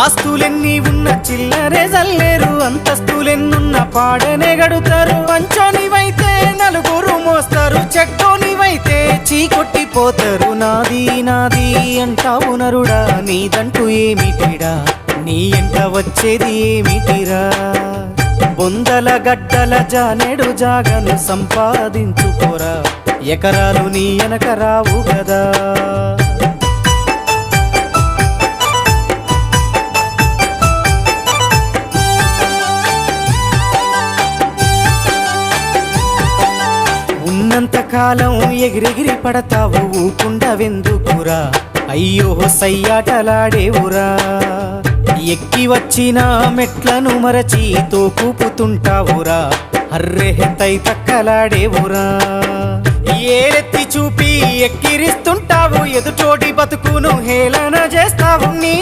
ఆస్తులెన్ని ఉన్న చిల్లరే జల్లేరు, అంతస్తులెన్నున్న పాడనే గడుతారు. పంచోనివైతే నలుగురు మోస్తారు, చెట్టోనివైతే చీకొట్టిపోతారు. నాది నాది అంటావు నరుడా, నీదంటూ ఏమిటిడా, నీ ఎంట వచ్చేది ఏమిటిరా. బొందల గడ్డల జానెడు జాగను సంపాదించుకోరా, ఎకరాలు నీ వెనక రావు గదా. ఉన్నంతకాలం ఎగిరెగిరి పడతావు, ఊకుండవెందుకురా, అయ్యో సయ్యాటలాడేవురా. ఎక్కి వచ్చిన మెట్లను మరచి తోకూపుతుంటావురా, అర్రె తై తక్కలాడేవురా. ఏరెత్తి చూపి ఎక్కిరిస్తుంటావు, ఎదుటోటి బతుకును హేళన చేస్తావు. నీ